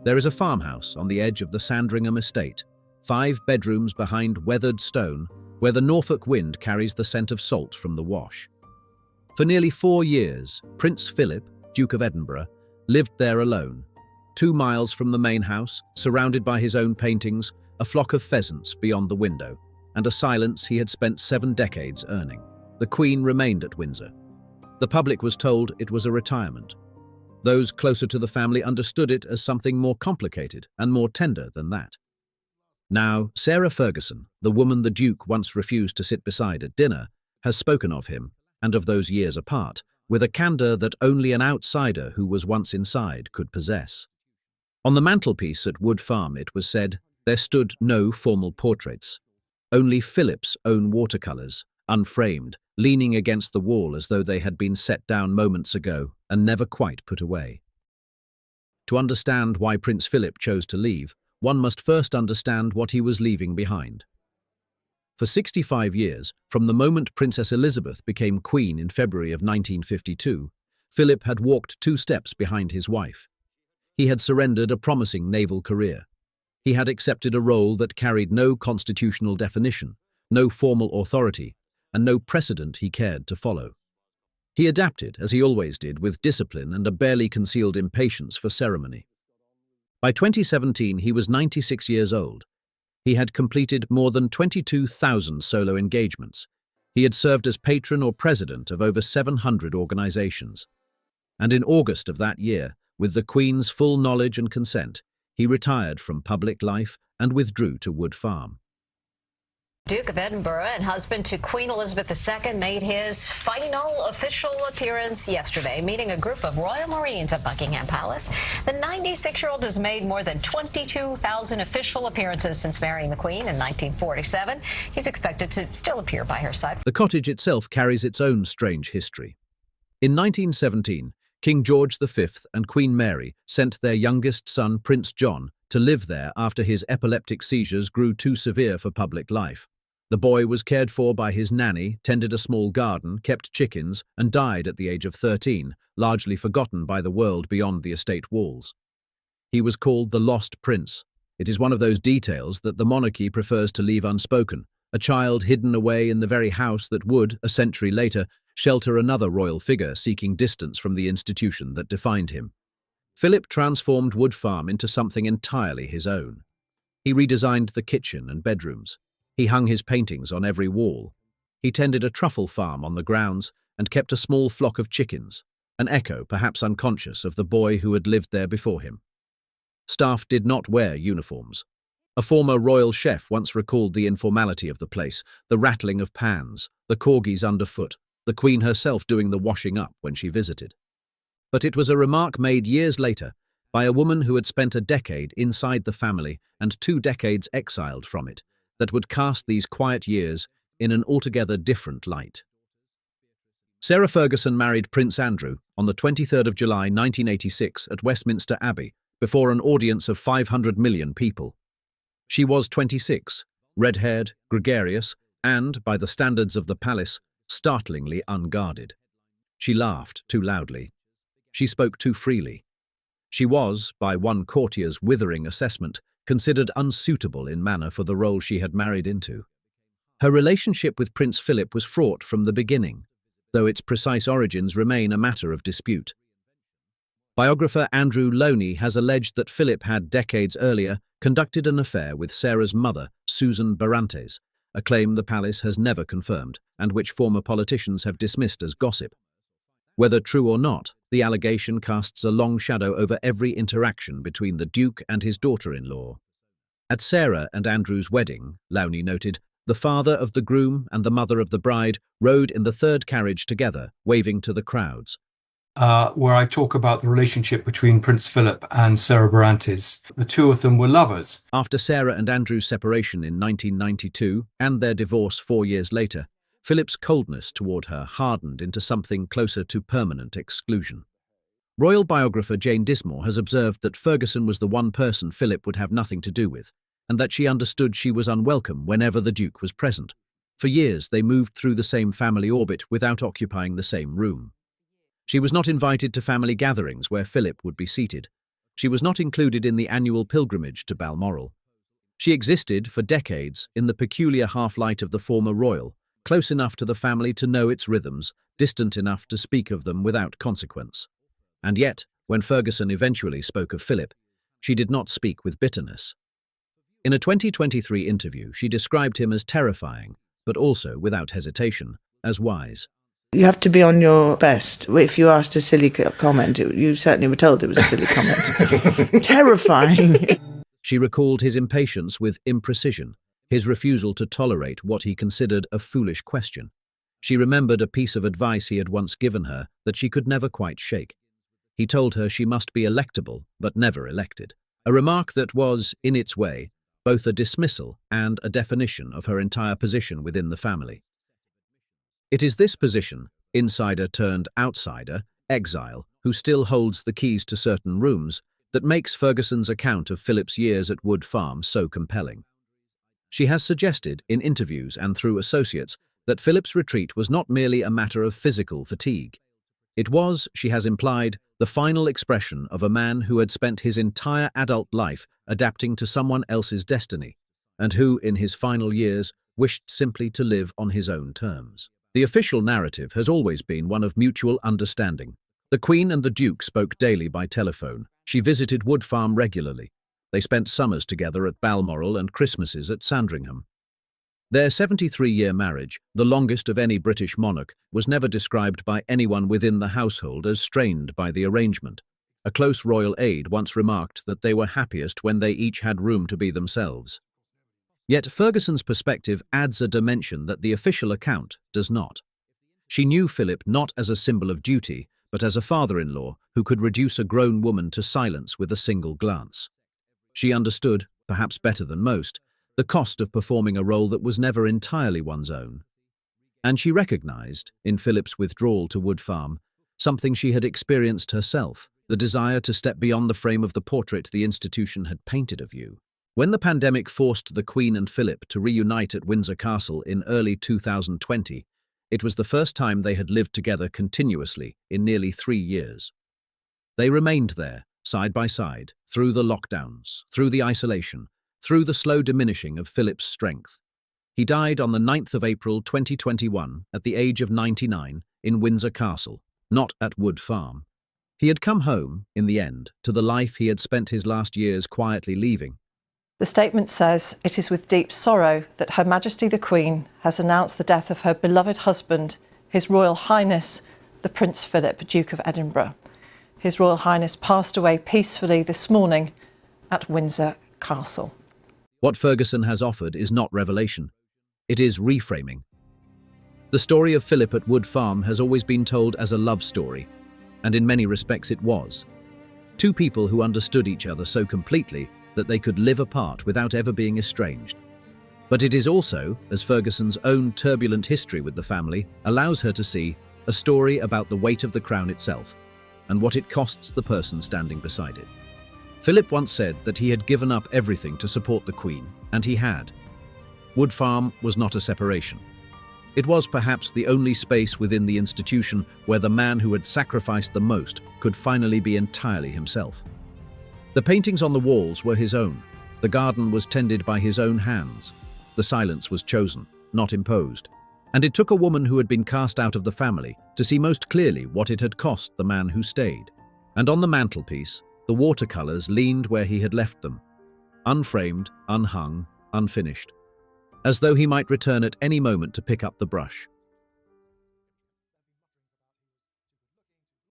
There is a farmhouse on the edge of the Sandringham Estate, 5 bedrooms behind weathered stone, where the Norfolk wind carries the scent of salt from the wash. For nearly 4 years, Prince Philip, Duke of Edinburgh, lived there alone, 2 miles from the main house, surrounded by his own paintings, a flock of pheasants beyond the window, and a silence he had spent 7 decades earning. The Queen remained at Windsor. The public was told it was a retirement. Those closer to the family understood it as something more complicated and more tender than that. Now, Sarah Ferguson, the woman the Duke once refused to sit beside at dinner, has spoken of him, and of those years apart, with a candour that only an outsider who was once inside could possess. On the mantelpiece at Wood Farm, it was said, there stood no formal portraits, only Philip's own watercolours, unframed, leaning against the wall as though they had been set down moments ago and never quite put away. To understand why Prince Philip chose to leave, one must first understand what he was leaving behind. For 65 years, from the moment Princess Elizabeth became Queen in February of 1952, Philip had walked 2 steps behind his wife. He had surrendered a promising naval career. He had accepted a role that carried no constitutional definition, no formal authority, and no precedent he cared to follow. He adapted, as he always did, with discipline and a barely concealed impatience for ceremony. By 2017, he was 96 years old. He had completed more than 22,000 solo engagements. He had served as patron or president of over 700 organisations. And in August of that year, with the Queen's full knowledge and consent, he retired from public life and withdrew to Wood Farm. Duke of Edinburgh and husband to Queen Elizabeth II made his final official appearance yesterday, meeting a group of Royal Marines at Buckingham Palace. The 96-year-old has made more than 22,000 official appearances since marrying the Queen in 1947. He's expected to still appear by her side. The cottage itself carries its own strange history. In 1917, King George V and Queen Mary sent their youngest son, Prince John, to live there after his epileptic seizures grew too severe for public life. The boy was cared for by his nanny, tended a small garden, kept chickens, and died at the age of 13, largely forgotten by the world beyond the estate walls. He was called the Lost Prince. It is one of those details that the monarchy prefers to leave unspoken, a child hidden away in the very house that would, a century later, shelter another royal figure seeking distance from the institution that defined him. Philip transformed Wood Farm into something entirely his own. He redesigned the kitchen and bedrooms. He hung his paintings on every wall. He tended a truffle farm on the grounds and kept a small flock of chickens, an echo, perhaps unconscious, of the boy who had lived there before him. Staff did not wear uniforms. A former royal chef once recalled the informality of the place, the rattling of pans, the corgis underfoot, the Queen herself doing the washing up when she visited. But it was a remark made years later by a woman who had spent a decade inside the family and 2 decades exiled from it, that would cast these quiet years in an altogether different light. Sarah Ferguson married Prince Andrew on the 23rd of July 1986 at Westminster Abbey before an audience of 500 million people. She was 26, red-haired, gregarious, and, by the standards of the palace, startlingly unguarded. She laughed too loudly. She spoke too freely. She was, by one courtier's withering assessment, considered unsuitable in manner for the role she had married into. Her relationship with Prince Philip was fraught from the beginning, though its precise origins remain a matter of dispute. Biographer Andrew Loney has alleged that Philip had decades earlier conducted an affair with Sarah's mother, Susan Barantes, a claim the palace has never confirmed and which former politicians have dismissed as gossip. Whether true or not, the allegation casts a long shadow over every interaction between the Duke and his daughter-in-law. At Sarah and Andrew's wedding, Lowney noted, the father of the groom and the mother of the bride rode in the 3rd carriage together, waving to the crowds. Where I talk about the relationship between Prince Philip and Sarah Barantes. The 2 of them were lovers. After Sarah and Andrew's separation in 1992 and their divorce 4 years later, Philip's coldness toward her hardened into something closer to permanent exclusion. Royal biographer Jane Dismore has observed that Ferguson was the one person Philip would have nothing to do with, and that she understood she was unwelcome whenever the Duke was present. For years they moved through the same family orbit without occupying the same room. She was not invited to family gatherings where Philip would be seated. She was not included in the annual pilgrimage to Balmoral. She existed for decades in the peculiar half-light of the former royal, close enough to the family to know its rhythms, distant enough to speak of them without consequence. And yet, when Ferguson eventually spoke of Philip, she did not speak with bitterness. In a 2023 interview, she described him as terrifying, but also, without hesitation, as wise. You have to be on your best. If you asked a silly comment, you certainly were told it was a silly comment. Terrifying. She recalled his impatience with imprecision, his refusal to tolerate what he considered a foolish question. She remembered a piece of advice he had once given her that she could never quite shake. He told her she must be electable, but never elected, a remark that was, in its way, both a dismissal and a definition of her entire position within the family. It is this position, insider turned outsider, exile, who still holds the keys to certain rooms, that makes Ferguson's account of Philip's years at Wood Farm so compelling. She has suggested, in interviews and through associates, that Philip's retreat was not merely a matter of physical fatigue. It was, she has implied, the final expression of a man who had spent his entire adult life adapting to someone else's destiny, and who, in his final years, wished simply to live on his own terms. The official narrative has always been one of mutual understanding. The Queen and the Duke spoke daily by telephone. She visited Wood Farm regularly. They spent summers together at Balmoral and Christmases at Sandringham. Their 73-year marriage, the longest of any British monarch, was never described by anyone within the household as strained by the arrangement. A close royal aide once remarked that they were happiest when they each had room to be themselves. Yet Ferguson's perspective adds a dimension that the official account does not. She knew Philip not as a symbol of duty, but as a father-in-law who could reduce a grown woman to silence with a single glance. She understood, perhaps better than most, the cost of performing a role that was never entirely one's own. And she recognized, in Philip's withdrawal to Wood Farm, something she had experienced herself, the desire to step beyond the frame of the portrait the institution had painted of you. When the pandemic forced the Queen and Philip to reunite at Windsor Castle in early 2020, it was the first time they had lived together continuously in nearly 3 years. They remained there, side by side, through the lockdowns, through the isolation, through the slow diminishing of Philip's strength. He died on the 9th of April 2021 at the age of 99 in Windsor Castle, not at Wood Farm. He had come home, in the end, to the life he had spent his last years quietly leaving. The statement says, "It is with deep sorrow that Her Majesty the Queen has announced the death of her beloved husband, His Royal Highness, the Prince Philip, Duke of Edinburgh. His Royal Highness passed away peacefully this morning at Windsor Castle." What Ferguson has offered is not revelation. It is reframing. The story of Philip at Wood Farm has always been told as a love story, and in many respects it was. Two people who understood each other so completely that they could live apart without ever being estranged. But it is also, as Ferguson's own turbulent history with the family allows her to see, a story about the weight of the crown itself and what it costs the person standing beside it. Philip once said that he had given up everything to support the Queen, and he had. Wood Farm was not a separation. It was perhaps the only space within the institution where the man who had sacrificed the most could finally be entirely himself. The paintings on the walls were his own. The garden was tended by his own hands. The silence was chosen, not imposed. And it took a woman who had been cast out of the family to see most clearly what it had cost the man who stayed. And on the mantelpiece, the watercolours leaned where he had left them, unframed, unhung, unfinished, as though he might return at any moment to pick up the brush.